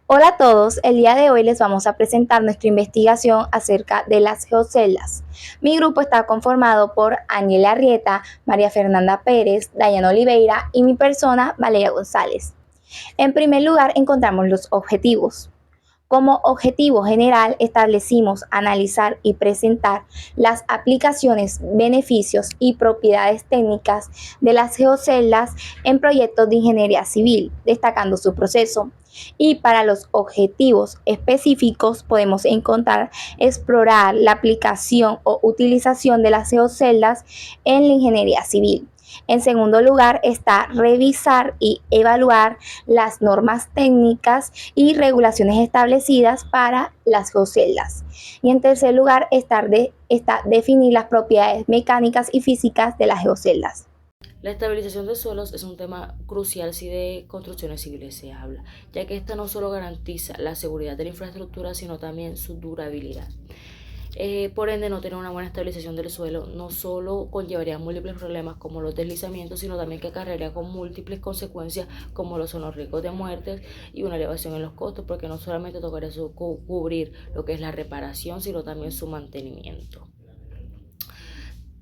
Hola a todos, el día de hoy les vamos a presentar nuestra investigación acerca de las geoceldas. Mi grupo está conformado por Aniela Arrieta, María Fernanda Pérez, Dayana Oliveira y mi persona, Valeria González. En primer lugar, encontramos los objetivos. Como objetivo general establecimos analizar y presentar las aplicaciones, beneficios y propiedades técnicas de las geoceldas en proyectos de ingeniería civil, destacando su proceso. Y para los objetivos específicos podemos encontrar explorar la aplicación o utilización de las geoceldas en la ingeniería civil. En segundo lugar está revisar y evaluar las normas técnicas y regulaciones establecidas para las geoceldas. Y en tercer lugar está definir las propiedades mecánicas y físicas de las geoceldas. La estabilización de suelos es un tema crucial si de construcciones civiles se habla, ya que esta no solo garantiza la seguridad de la infraestructura, sino también su durabilidad. Por ende, no tener una buena estabilización del suelo no solo conllevaría múltiples problemas como los deslizamientos, sino también que acarrearía con múltiples consecuencias como lo son los riesgos de muertes y una elevación en los costos, porque no solamente tocaría cubrir lo que es la reparación, sino también su mantenimiento.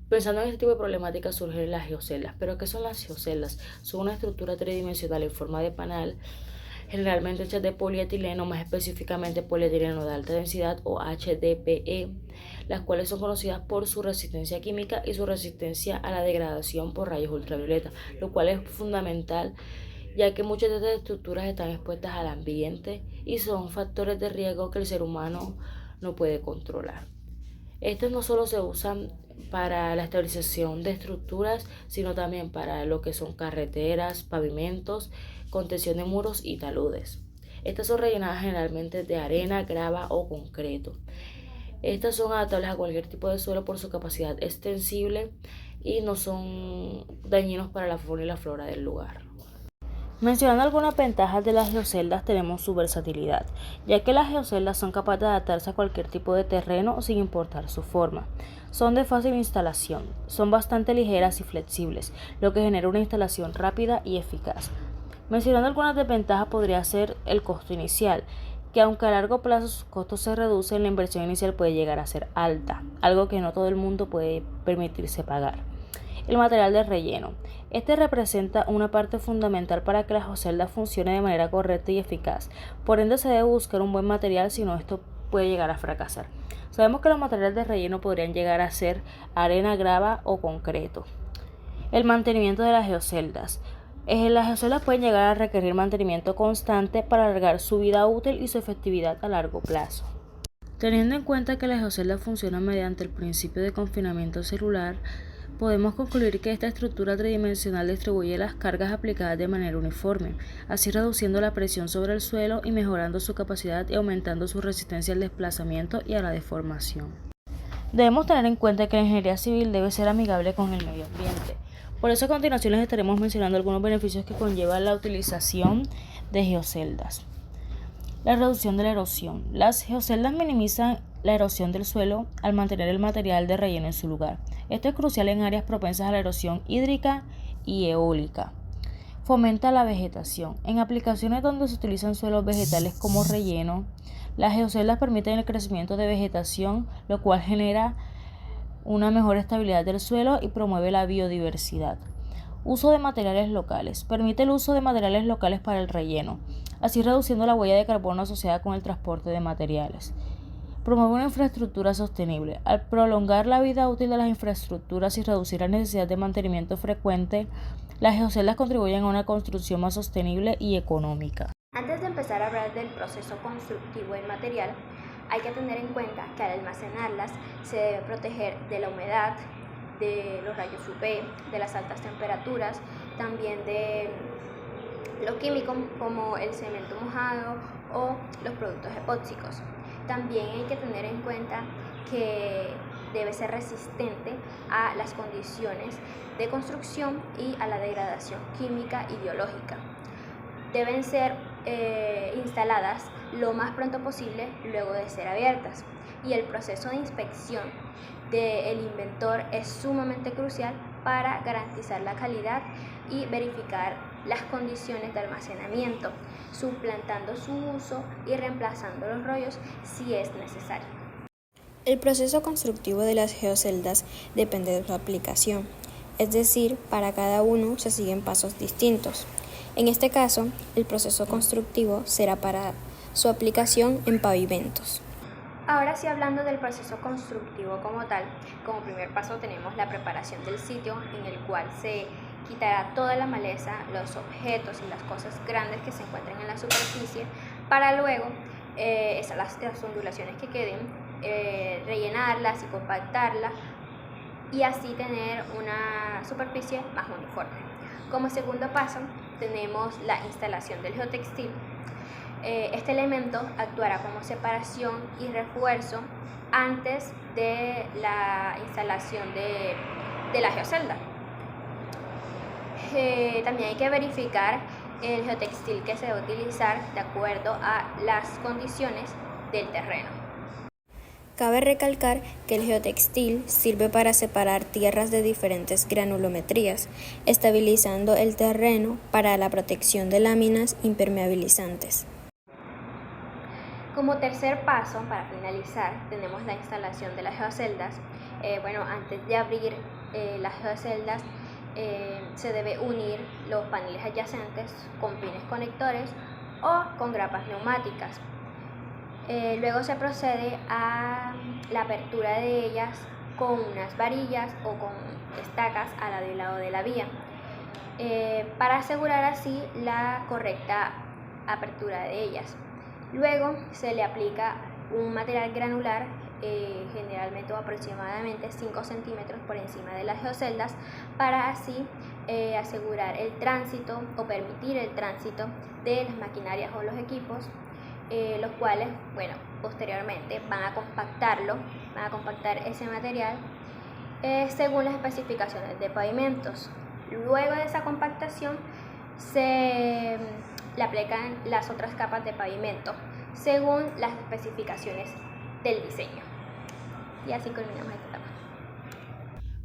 Pensando en este tipo de problemáticas surgen las geoceldas. ¿Pero qué son las geoceldas? Son una estructura tridimensional en forma de panal, generalmente hechas de polietileno, más específicamente polietileno de alta densidad o HDPE, las cuales son conocidas por su resistencia química y su resistencia a la degradación por rayos ultravioleta, lo cual es fundamental ya que muchas de estas estructuras están expuestas al ambiente y son factores de riesgo que el ser humano no puede controlar. Estos no solo se usan para la estabilización de estructuras, sino también para lo que son carreteras, pavimentos, contención de muros y taludes. Estas son rellenadas generalmente de arena, grava o concreto. Estas son adaptables a cualquier tipo de suelo por su capacidad extensible y no son dañinos para la fauna y la flora del lugar. Mencionando algunas ventajas de las geoceldas tenemos su versatilidad, ya que las geoceldas son capaces de adaptarse a cualquier tipo de terreno sin importar su forma. Son de fácil instalación, son bastante ligeras y flexibles, lo que genera una instalación rápida y eficaz. Mencionando algunas desventajas podría ser el costo inicial, que aunque a largo plazo sus costos se reducen, la inversión inicial puede llegar a ser alta, algo que no todo el mundo puede permitirse pagar. El material de relleno. Este representa una parte fundamental para que la geocelda funcione de manera correcta y eficaz. Por ende se debe buscar un buen material, si no esto puede llegar a fracasar. Sabemos que los materiales de relleno podrían llegar a ser arena, grava o concreto. El mantenimiento de las geoceldas. Las geoceldas pueden llegar a requerir mantenimiento constante para alargar su vida útil y su efectividad a largo plazo. Teniendo en cuenta que las geoceldas funcionan mediante el principio de confinamiento celular, podemos concluir que esta estructura tridimensional distribuye las cargas aplicadas de manera uniforme, así reduciendo la presión sobre el suelo y mejorando su capacidad y aumentando su resistencia al desplazamiento y a la deformación. Debemos tener en cuenta que la ingeniería civil debe ser amigable con el medio ambiente. Por eso a continuación les estaremos mencionando algunos beneficios que conlleva la utilización de geoceldas. La reducción de la erosión. Las geoceldas minimizan la erosión del suelo al mantener el material de relleno en su lugar. Esto es crucial en áreas propensas a la erosión hídrica y eólica. Fomenta la vegetación. En aplicaciones donde se utilizan suelos vegetales como relleno, las geoceldas permiten el crecimiento de vegetación, lo cual genera una mejor estabilidad del suelo y promueve la biodiversidad. Uso de materiales locales. Permite el uso de materiales locales para el relleno, así reduciendo la huella de carbono asociada con el transporte de materiales. Promueve una infraestructura sostenible. Al prolongar la vida útil de las infraestructuras y reducir la necesidad de mantenimiento frecuente, las geoceldas contribuyen a una construcción más sostenible y económica. Antes de empezar a hablar del proceso constructivo del material, hay que tener en cuenta que al almacenarlas se debe proteger de la humedad, de los rayos UV, de las altas temperaturas, también de lo químico como el cemento mojado o los productos epóxicos. También hay que tener en cuenta que debe ser resistente a las condiciones de construcción y a la degradación química y biológica. Deben ser instaladas lo más pronto posible luego de ser abiertas, y el proceso de inspección del inventor es sumamente crucial para garantizar la calidad y verificar las condiciones de almacenamiento, suplantando su uso y reemplazando los rollos si es necesario. El proceso constructivo de las geoceldas depende de su aplicación, es decir, para cada uno se siguen pasos distintos. En este caso, el proceso constructivo será para su aplicación en pavimentos. Ahora sí, hablando del proceso constructivo como tal, como primer paso tenemos la preparación del sitio, en el cual se quitará toda la maleza, los objetos y las cosas grandes que se encuentran en la superficie, para luego las ondulaciones que queden, rellenarlas y compactarlas, y así tener una superficie más uniforme. Como segundo paso tenemos la instalación del geotextil. Este elemento actuará como separación y refuerzo antes de la instalación de la geocelda. También hay que verificar el geotextil que se va a utilizar de acuerdo a las condiciones del terreno. Cabe recalcar que el geotextil sirve para separar tierras de diferentes granulometrías, estabilizando el terreno para la protección de láminas impermeabilizantes. Como tercer paso, para finalizar, tenemos la instalación de las geoceldas. Antes de abrir las geoceldas, se debe unir los paneles adyacentes con pines conectores o con grapas neumáticas. Luego se procede a la apertura de ellas con unas varillas o con estacas a lado y lado de la vía, para asegurar así la correcta apertura de ellas. Luego se le aplica un material granular, generalmente o aproximadamente 5 centímetros por encima de las geoceldas, para así asegurar el tránsito o permitir el tránsito de las maquinarias o los equipos, los cuales, posteriormente van a compactar ese material según las especificaciones de pavimentos. Luego de esa compactación se le aplican las otras capas de pavimento según las especificaciones del diseño. Y así culminamos esta etapa.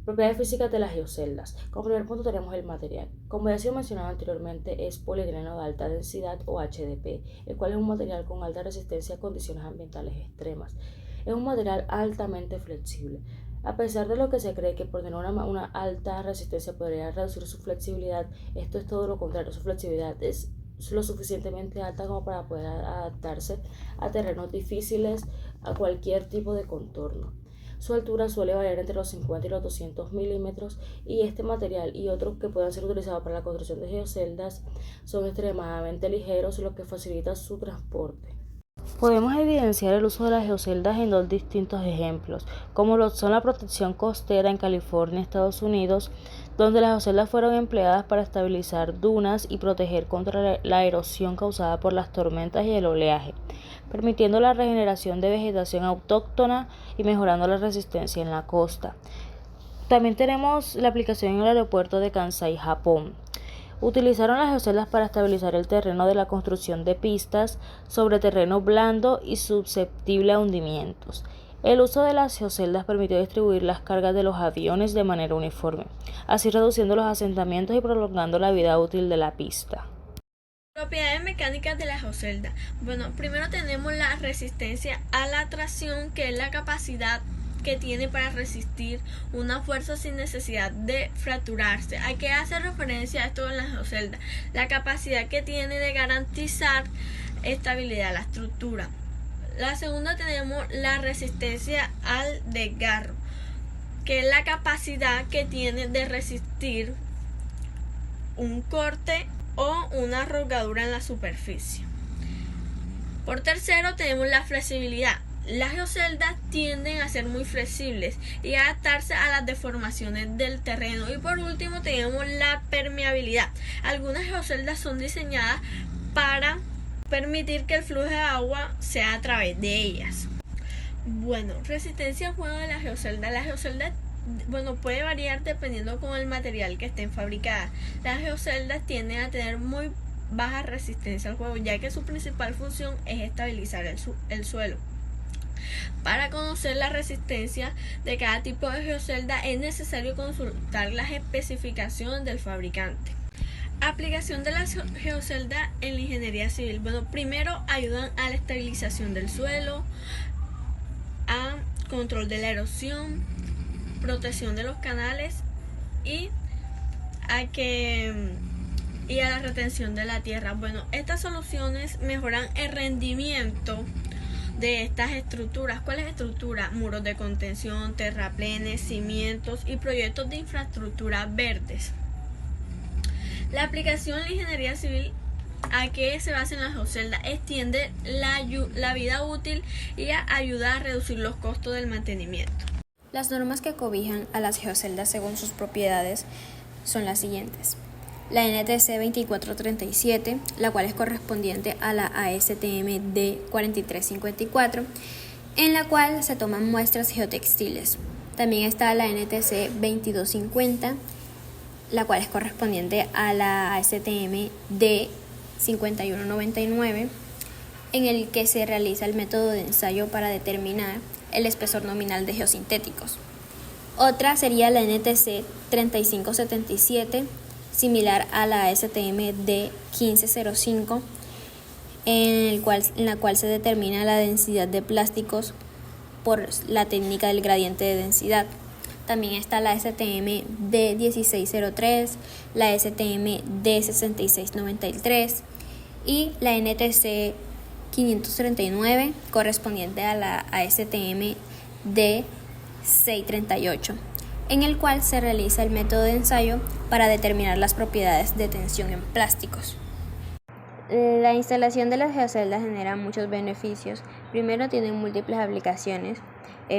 Propiedades físicas de las geoceldas. Como primer punto tenemos el material. Como ya ha sido mencionado anteriormente, es polietileno de alta densidad o HDP, el cual es un material con alta resistencia a condiciones ambientales extremas. Es un material altamente flexible. A pesar de lo que se cree que por tener una alta resistencia podría reducir su flexibilidad, esto es todo lo contrario. Su flexibilidad es lo suficientemente alta como para poder adaptarse a terrenos difíciles, a cualquier tipo de contorno. Su altura suele variar entre los 50 y los 200 milímetros, y este material y otros que puedan ser utilizados para la construcción de geoceldas son extremadamente ligeros, lo que facilita su transporte. Podemos evidenciar el uso de las geoceldas en dos distintos ejemplos, como lo son la protección costera en California, Estados Unidos, donde las geoceldas fueron empleadas para estabilizar dunas y proteger contra la erosión causada por las tormentas y el oleaje, permitiendo la regeneración de vegetación autóctona y mejorando la resistencia en la costa. También tenemos la aplicación en el aeropuerto de Kansai, Japón. Utilizaron las geoceldas para estabilizar el terreno de la construcción de pistas sobre terreno blando y susceptible a hundimientos. El uso de las geoceldas permitió distribuir las cargas de los aviones de manera uniforme, así reduciendo los asentamientos y prolongando la vida útil de la pista. Propiedades mecánicas de la geocelda. Primero tenemos la resistencia a la tracción, que es la capacidad que tiene para resistir una fuerza sin necesidad de fracturarse. Hay que hacer referencia a esto en la geocelda, la capacidad que tiene de garantizar estabilidad a la estructura. La segunda tenemos la resistencia al desgarro, que es la capacidad que tiene de resistir un corte o una arrugadura en la superficie. Por tercero tenemos la flexibilidad. Las geoceldas tienden a ser muy flexibles y a adaptarse a las deformaciones del terreno. Y por último tenemos la permeabilidad. Algunas geoceldas son diseñadas para permitir que el flujo de agua sea a través de ellas. Resistencia al juego de la geocelda. La geocelda puede variar dependiendo con el material que estén fabricadas. Las geoceldas tienden a tener muy baja resistencia al juego, ya que su principal función es estabilizar el suelo. Para conocer la resistencia de cada tipo de geocelda es necesario consultar las especificaciones del fabricante. Aplicación de las geoceldas en la ingeniería civil. Bueno, primero ayudan a la estabilización del suelo, a control de la erosión, protección de los canales y a la retención de la tierra. Bueno, estas soluciones mejoran el rendimiento de estas estructuras. ¿Cuáles estructuras? Muros de contención, terraplenes, cimientos y proyectos de infraestructura verdes. La aplicación de la ingeniería civil, ¿a qué se basa en la geocelda? Extiende la vida útil y ayuda a reducir los costos del mantenimiento. Las normas que cobijan a las geoceldas según sus propiedades son las siguientes. La NTC 2437, la cual es correspondiente a la ASTM D 4354, en la cual se toman muestras geotextiles. También está la NTC 2250, la cual es correspondiente a la ASTM D 5199, en el que se realiza el método de ensayo para determinar el espesor nominal de geosintéticos. Otra sería la NTC 3577, similar a la ASTM D 1505, en la cual se determina la densidad de plásticos por la técnica del gradiente de densidad. También está la STM D 1603, la STM D 6693 y la NTC 539, correspondiente a la ASTM D 638, en el cual se realiza el método de ensayo para determinar las propiedades de tensión en plásticos. La instalación de las geoceldas genera muchos beneficios. Primero, tienen múltiples aplicaciones.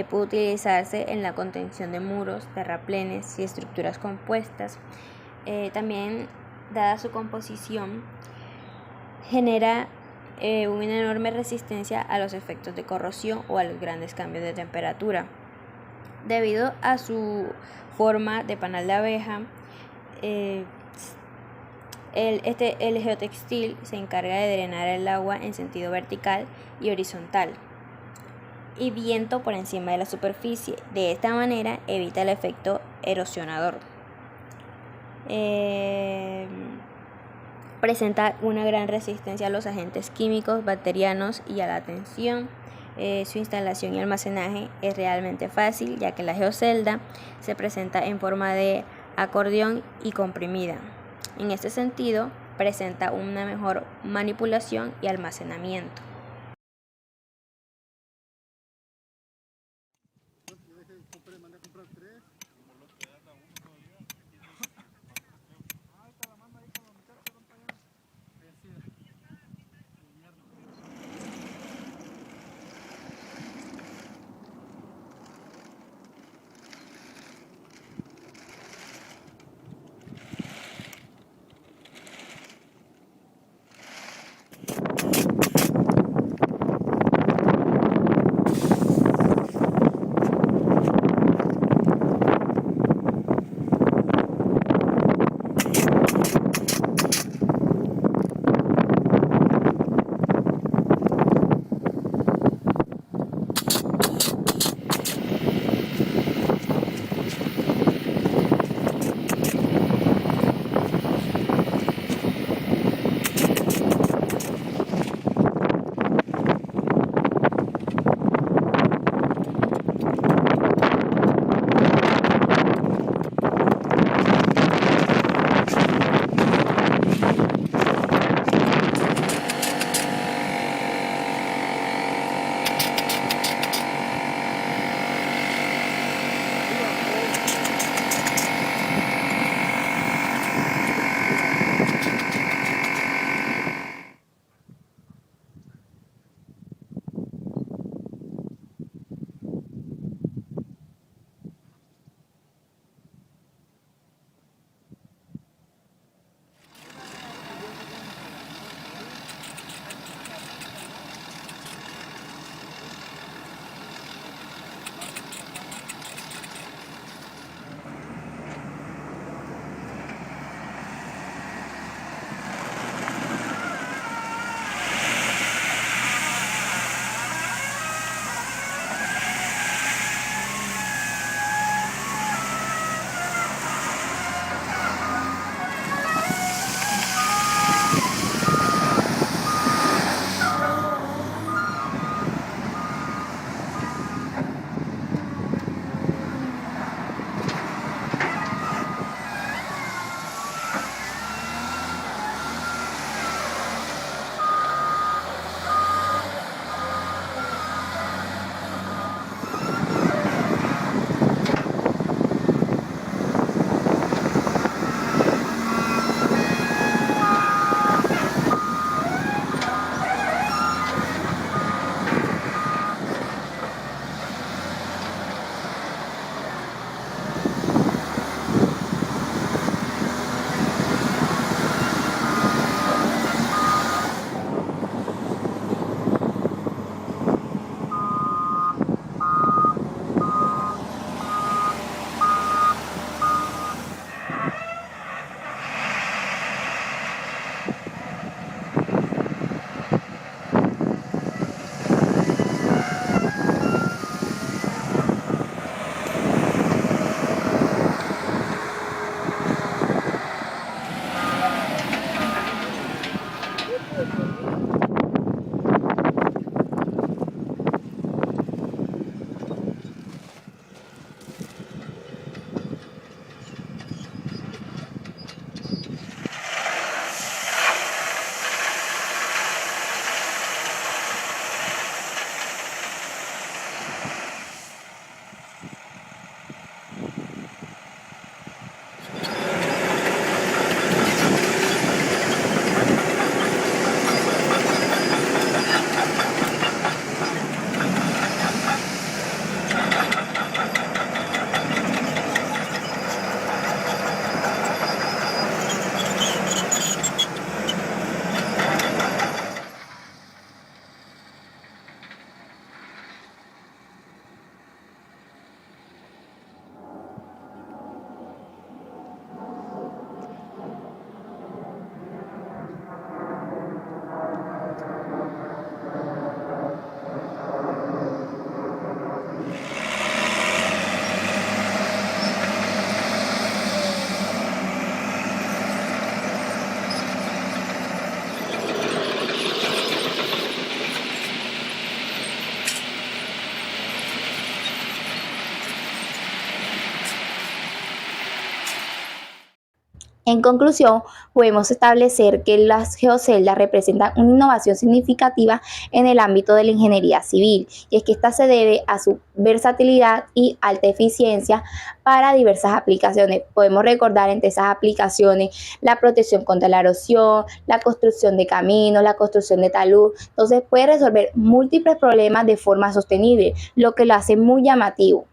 Puede utilizarse en la contención de muros, terraplenes y estructuras compuestas. También, dada su composición, genera una enorme resistencia a los efectos de corrosión o a los grandes cambios de temperatura. Debido a su forma de panal de abeja, el geotextil se encarga de drenar el agua en sentido vertical y horizontal y viento por encima de la superficie. De esta manera evita el efecto erosionador. Presenta una gran resistencia a los agentes químicos, bacterianos y a la tensión. Su instalación y almacenaje es realmente fácil, ya que la geocelda se presenta en forma de acordeón y comprimida. En este sentido, presenta una mejor manipulación y almacenamiento. En conclusión, podemos establecer que las geoceldas representan una innovación significativa en el ámbito de la ingeniería civil, y es que esta se debe a su versatilidad y alta eficiencia para diversas aplicaciones. Podemos recordar entre esas aplicaciones la protección contra la erosión, la construcción de caminos, la construcción de talud. Entonces puede resolver múltiples problemas de forma sostenible, lo que lo hace muy llamativo.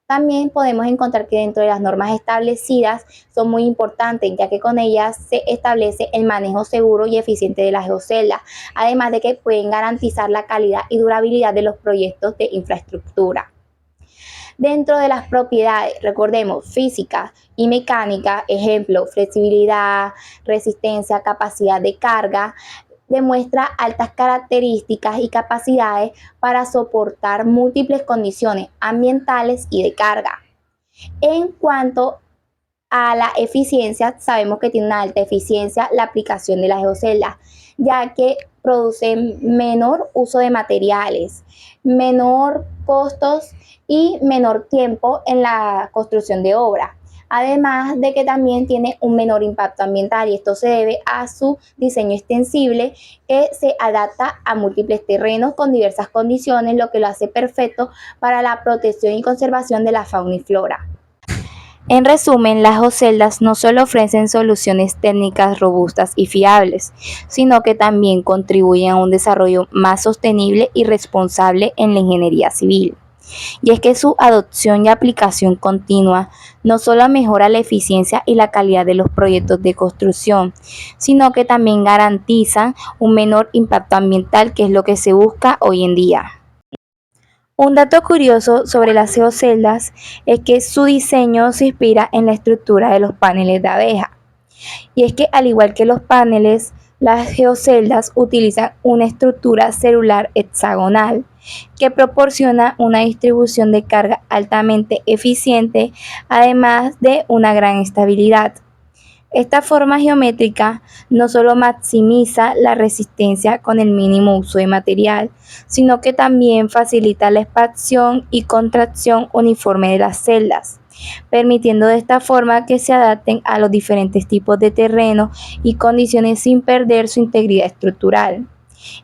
También podemos encontrar que dentro de las normas establecidas son muy importantes, ya que con ellas se establece el manejo seguro y eficiente de las geoceldas, además de que pueden garantizar la calidad y durabilidad de los proyectos de infraestructura. Dentro de las propiedades, recordemos, física y mecánica, ejemplo, flexibilidad, resistencia, capacidad de carga, demuestra altas características y capacidades para soportar múltiples condiciones ambientales y de carga. En cuanto a la eficiencia, sabemos que tiene una alta eficiencia la aplicación de las geoceldas, ya que produce menor uso de materiales, menor costos y menor tiempo en la construcción de obras. Además de que también tiene un menor impacto ambiental, y esto se debe a su diseño extensible que se adapta a múltiples terrenos con diversas condiciones, lo que lo hace perfecto para la protección y conservación de la fauna y flora. En resumen, las geoceldas no solo ofrecen soluciones técnicas robustas y fiables, sino que también contribuyen a un desarrollo más sostenible y responsable en la ingeniería civil. Y es que su adopción y aplicación continua no solo mejora la eficiencia y la calidad de los proyectos de construcción, sino que también garantizan un menor impacto ambiental, que es lo que se busca hoy en día. Un dato curioso sobre las geoceldas es que su diseño se inspira en la estructura de los paneles de abeja. Y es que al igual que los paneles, las geoceldas utilizan una estructura celular hexagonal que proporciona una distribución de carga altamente eficiente, además de una gran estabilidad. Esta forma geométrica no solo maximiza la resistencia con el mínimo uso de material, sino que también facilita la expansión y contracción uniforme de las celdas, permitiendo de esta forma que se adapten a los diferentes tipos de terreno y condiciones sin perder su integridad estructural.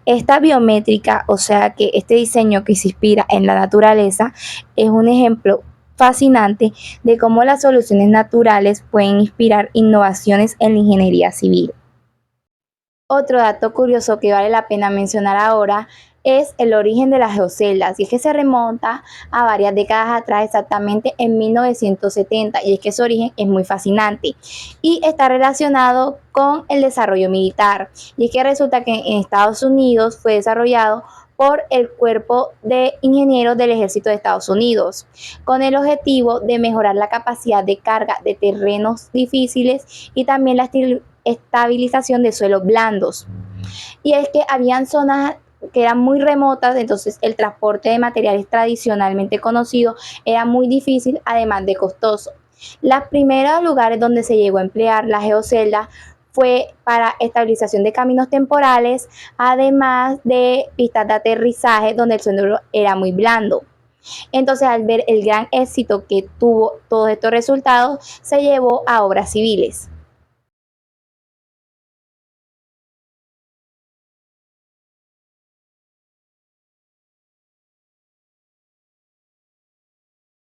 Esta biométrica, o sea que este diseño que se inspira en la naturaleza, es un ejemplo fascinante de cómo las soluciones naturales pueden inspirar innovaciones en la ingeniería civil. Otro dato curioso que vale la pena mencionar ahora es el origen de las geoceldas, y es que se remonta a varias décadas atrás, exactamente en 1970, y es que su origen es muy fascinante y está relacionado con el desarrollo militar, y es que resulta que en Estados Unidos fue desarrollado por el Cuerpo de Ingenieros del Ejército de Estados Unidos, con el objetivo de mejorar la capacidad de carga de terrenos difíciles y también la estabilización de suelos blandos. Y es que habían zonas que eran muy remotas, entonces el transporte de materiales tradicionalmente conocido era muy difícil, además de costoso. Los primeros lugares donde se llegó a emplear la geocelda fue para estabilización de caminos temporales, además de pistas de aterrizaje donde el suelo era muy blando. Entonces, al ver el gran éxito que tuvo todos estos resultados, se llevó a obras civiles.